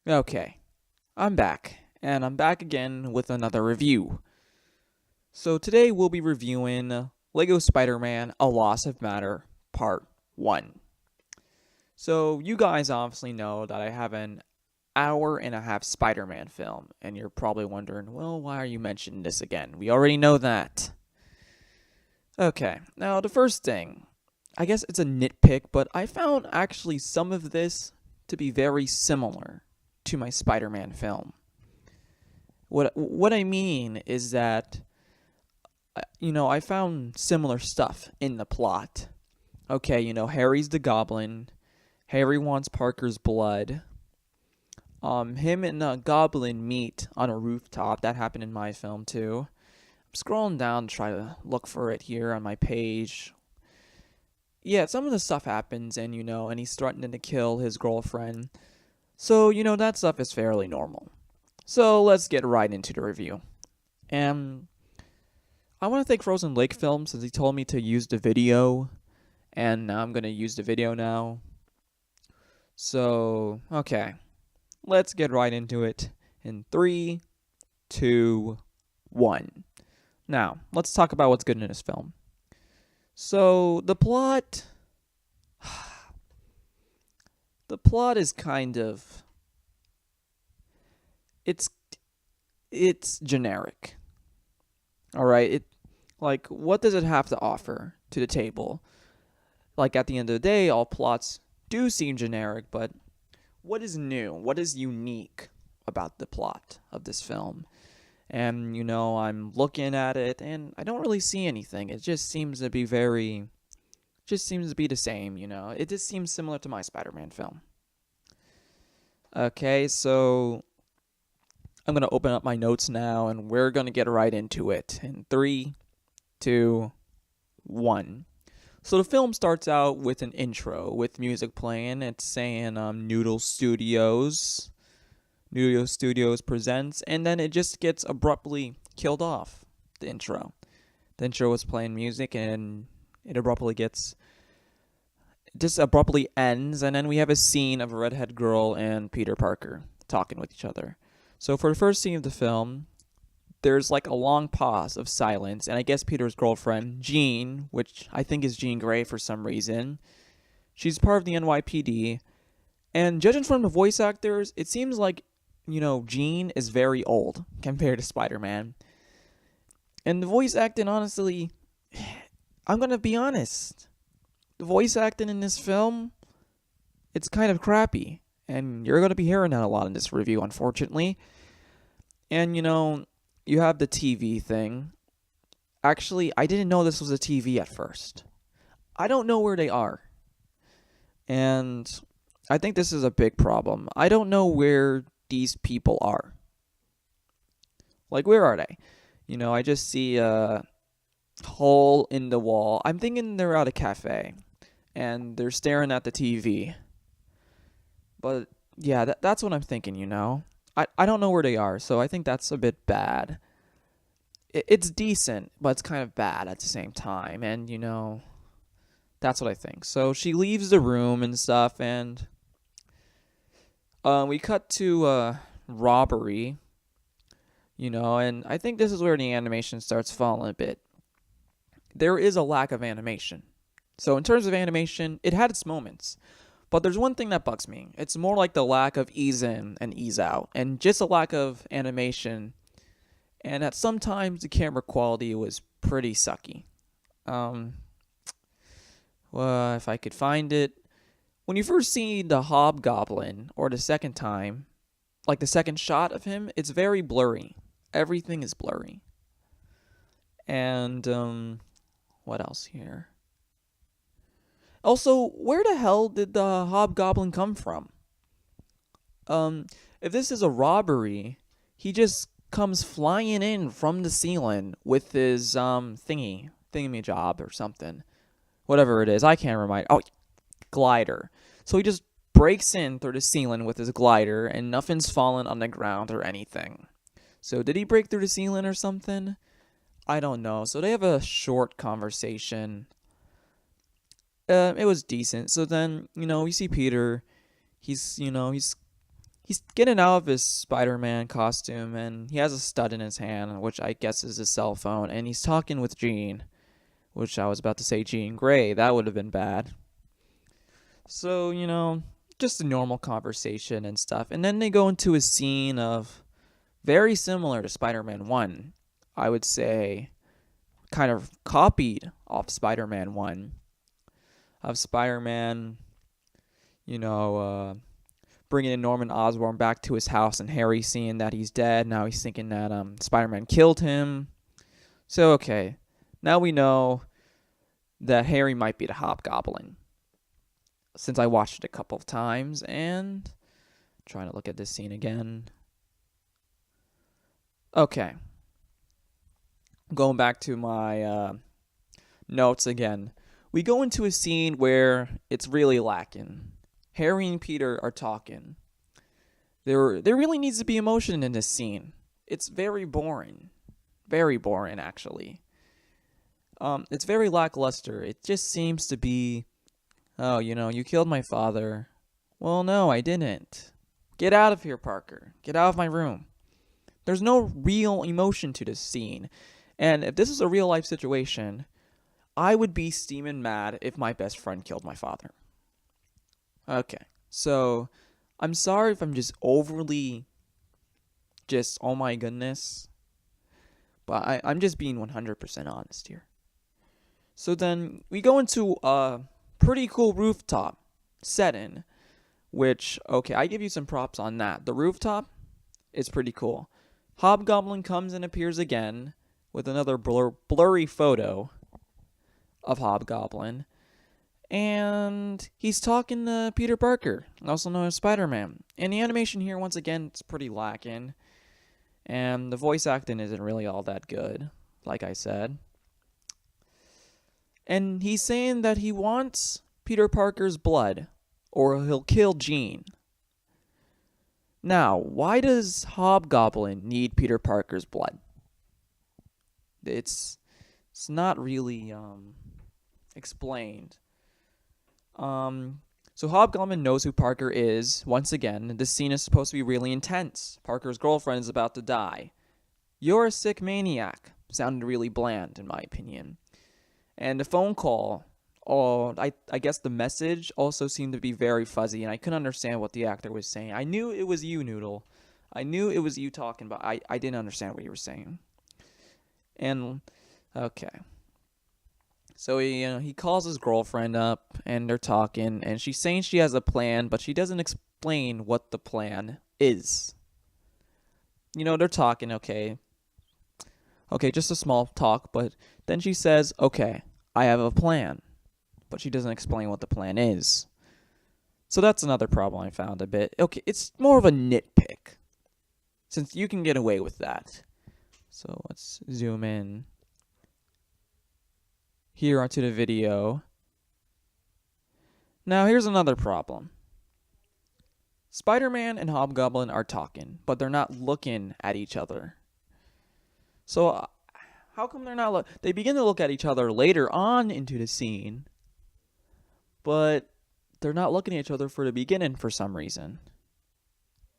Okay, I'm back, and I'm back again with another review. So today we'll be reviewing Lego Spider-Man: A Loss of Matter Part 1. So you guys obviously know that I have an hour and a half Spider-Man film, and you're probably wondering, well, why are you mentioning this again? We already know that. Okay, now the first thing, I guess it's a nitpick, but I found actually some of this to be very similar to my Spider-Man film. What I mean is that I found similar stuff in the plot. Okay, Harry's the Goblin. Harry wants Parker's blood. Him and Goblin meet on a rooftop. That happened in my film too. I'm scrolling down to try to look for it here on my page. Yeah, some of the stuff happens, and he's threatening to kill his girlfriend. So, that stuff is fairly normal. So let's get right into the review. And I want to thank Frozen Lake Films since he told me to use the video, and now I'm going to use the video now. So, okay, let's get right into it in 3, 2, 1. Now, let's talk about what's good in this film. So, the plot is kind of it's generic. All right, what does it have to offer to the table? Like at the end of the day, all plots do seem generic, but what is new? What is unique about the plot of this film? And I'm looking at it and I don't really see anything. It just seems to be the same, It just seems similar to my Spider-Man film. Okay, so I'm going to open up my notes now and we're going to get right into it in 3, 2, 1. So the film starts out with an intro with music playing. It's saying Noodle Studios presents, and then it just gets abruptly killed off, the intro. The intro was playing music and it abruptly ends, and then we have a scene of a redhead girl and Peter Parker talking with each other. So for the first scene of the film, there's like a long pause of silence, and I guess Peter's girlfriend, Jean, which I think is Jean Grey for some reason, she's part of the NYPD, and judging from the voice actors, it seems like, Jean is very old compared to Spider-Man. And the voice acting, honestly, I'm gonna be honest, the voice acting in this film, it's kind of crappy, and you're gonna be hearing that a lot in this review, unfortunately. And you have the TV thing. Actually, I didn't know this was a TV at first. I don't know where they are. And I think this is a big problem. I don't know where these people are. Like, where are they? I just see a hole in the wall. I'm thinking they're at a cafe. And they're staring at the TV. But, yeah, that's what I'm thinking, I don't know where they are, so I think that's a bit bad. It's decent, but it's kind of bad at the same time, and that's what I think. So she leaves the room and stuff, and we cut to robbery, and I think this is where the animation starts falling a bit. There is a lack of animation. So in terms of animation, it had its moments. But there's one thing that bugs me. It's more like the lack of ease in and ease out, and just a lack of animation. And at sometimes the camera quality was pretty sucky. Well, if I could find it, when you first see the Hobgoblin, or the second time, like the second shot of him, it's very blurry. Everything is blurry. And what else here? Also, where the hell did the Hobgoblin come from? If this is a robbery, he just comes flying in from the ceiling with his thingy job or something. Whatever it is, I can't remember. Oh, glider. So he just breaks in through the ceiling with his glider and nothing's fallen on the ground or anything. So did he break through the ceiling or something? I don't know. So they have a short conversation. It was decent. So then, we see Peter. He's he's getting out of his Spider-Man costume, and he has a stud in his hand, which I guess is his cell phone, and he's talking with Jean, which I was about to say Jean Grey. That would have been bad. So, just a normal conversation and stuff. And then they go into a scene of very similar to Spider-Man 1. I would say kind of copied off Spider-Man 1. Of Spider-Man, bringing in Norman Osborn back to his house, and Harry seeing that he's dead. Now he's thinking that Spider-Man killed him. So, okay. Now we know that Harry might be the Hobgoblin, since I watched it a couple of times, and trying to look at this scene again. Okay. Going back to my notes again. We go into a scene where it's really lacking. Harry and Peter are talking. There really needs to be emotion in this scene. It's very boring. Very boring, actually. It's very lackluster. It just seems to be, oh, you killed my father. Well, no, I didn't. Get out of here, Parker. Get out of my room. There's no real emotion to this scene. And if this is a real life situation, I would be steaming mad if my best friend killed my father. Okay, so I'm sorry if I'm just overly oh my goodness. But I'm just being 100% honest here. So then we go into a pretty cool rooftop setting, which, okay, I give you some props on that. The rooftop is pretty cool. Hobgoblin comes and appears again with another blurry photo of Hobgoblin. And he's talking to Peter Parker, also known as Spider-Man. And the animation here, once again, it's pretty lacking. And the voice acting isn't really all that good, like I said. And he's saying that he wants Peter Parker's blood, or he'll kill Jean. Now, why does Hobgoblin need Peter Parker's blood? It's not really explained. So Hobgoblin knows who Parker is. Once again, this scene is supposed to be really intense. Parker's girlfriend is about to die. You're a sick maniac. Sounded really bland, in my opinion. And the phone call, I guess the message also seemed to be very fuzzy, and I couldn't understand what the actor was saying. I knew it was you, Noodle. I knew it was you talking, but I didn't understand what you were saying. And, okay. So he calls his girlfriend up, and they're talking, and she's saying she has a plan, but she doesn't explain what the plan is. They're talking, okay. Okay, just a small talk, but then she says, okay, I have a plan. But she doesn't explain what the plan is. So that's another problem I found a bit. Okay, it's more of a nitpick, since you can get away with that. So let's zoom in here onto the video. Now here's another problem. Spider-Man and Hobgoblin are talking, but they're not looking at each other. So how come they're not they begin to look at each other later on into the scene, but they're not looking at each other for the beginning for some reason.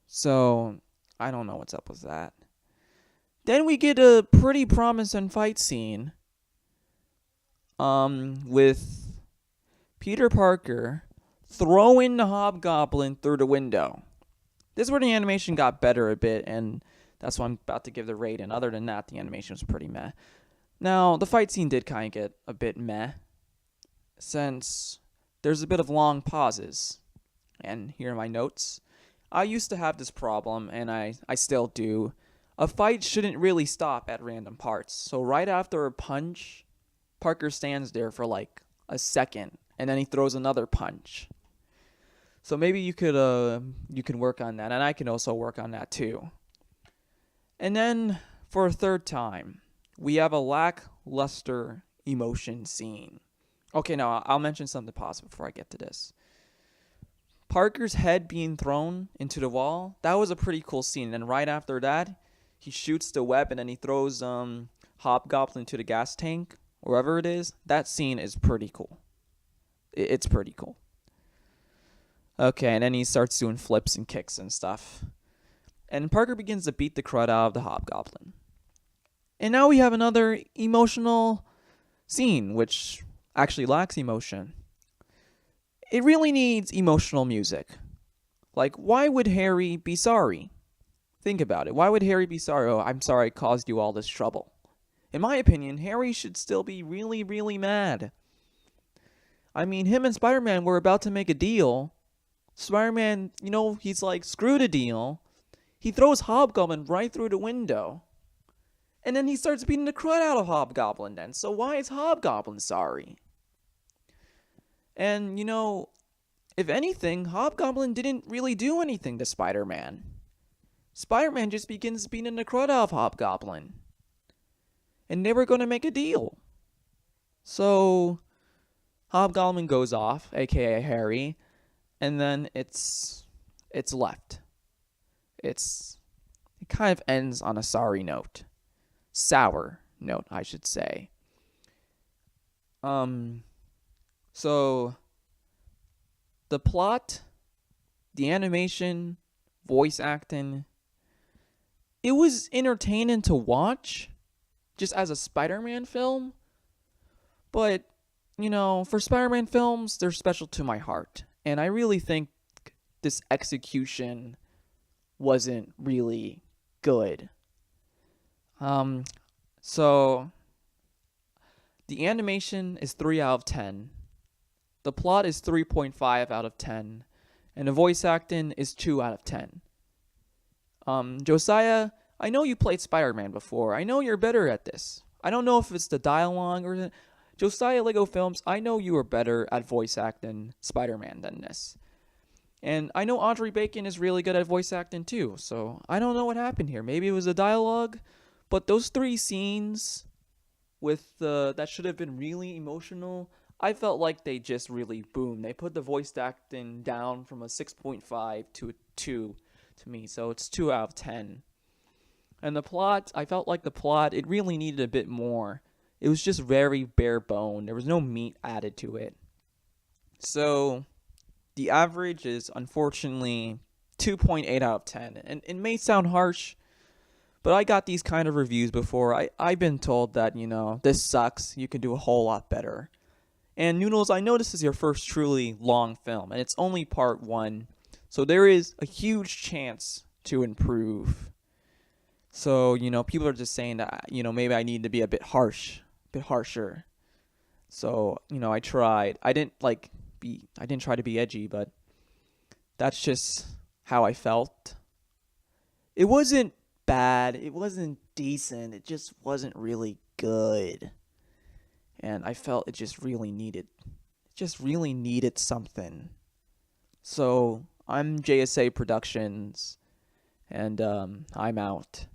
So I don't know what's up with that. Then we get a pretty promising fight scene with Peter Parker throwing the Hobgoblin through the window. This is where the animation got better a bit, and that's why I'm about to give the rating. Other than that, the animation was pretty meh. Now, the fight scene did kind of get a bit meh, since there's a bit of long pauses. And here are my notes. I used to have this problem, and I still do. A fight shouldn't really stop at random parts. So right after a punch, Parker stands there for like a second, and then he throws another punch. So maybe you can work on that, and I can also work on that too. And then for a third time, we have a lackluster emotion scene. Okay, now I'll mention something positive before I get to this. Parker's head being thrown into the wall, that was a pretty cool scene. And right after that, he shoots the web, and then he throws Hobgoblin into the gas tank, wherever it is. That scene is pretty cool. It's pretty cool. Okay, and then he starts doing flips and kicks and stuff. And Parker begins to beat the crud out of the hobgoblin. And now we have another emotional scene, which actually lacks emotion. It really needs emotional music. Like, why would Harry be sorry? Think about it. Why would Harry be sorry? Oh, I'm sorry I caused you all this trouble. In my opinion, Harry should still be really, really mad. I mean, him and Spider-Man were about to make a deal. Spider-Man, he's like, screw the deal. He throws Hobgoblin right through the window. And then he starts beating the crud out of Hobgoblin then. So why is Hobgoblin sorry? And, if anything, Hobgoblin didn't really do anything to Spider-Man. Spider-Man just begins beating the crud out of Hobgoblin. And they were going to make a deal. So Hobgoblin goes off, aka Harry, and then it's left. It kind of ends on a sorry note. Sour note, I should say. So the plot, the animation, voice acting, it was entertaining to watch just as a Spider-Man film. But, for Spider-Man films, they're special to my heart. And I really think this execution wasn't really good. So the animation is 3 out of 10. The plot is 3.5 out of 10. And the voice acting is 2 out of 10. Josiah, I know you played Spider-Man before. I know you're better at this. I don't know if it's the dialogue or... Josiah Lego Films, I know you are better at voice acting Spider-Man than this. And I know Audrey Bacon is really good at voice acting too, so I don't know what happened here. Maybe it was the dialogue, but those 3 scenes with that should have been really emotional, I felt like they just really boomed. They put the voice acting down from a 6.5 to a 2 to me, so it's 2 out of 10. And the plot, I felt like the plot, it really needed a bit more. It was just very bare bone. There was no meat added to it. So the average is unfortunately 2.8 out of 10. And it may sound harsh, but I got these kind of reviews before. I've been told that, this sucks. You can do a whole lot better. And Noodles, I know this is your first truly long film, and it's only part 1. So there is a huge chance to improve. So, people are just saying that, maybe I need to be a bit harsher. So, I tried. I didn't try to be edgy, but that's just how I felt. It wasn't bad. It wasn't decent. It just wasn't really good. And I felt it just really needed something. So, I'm JSAProductions, and I'm out.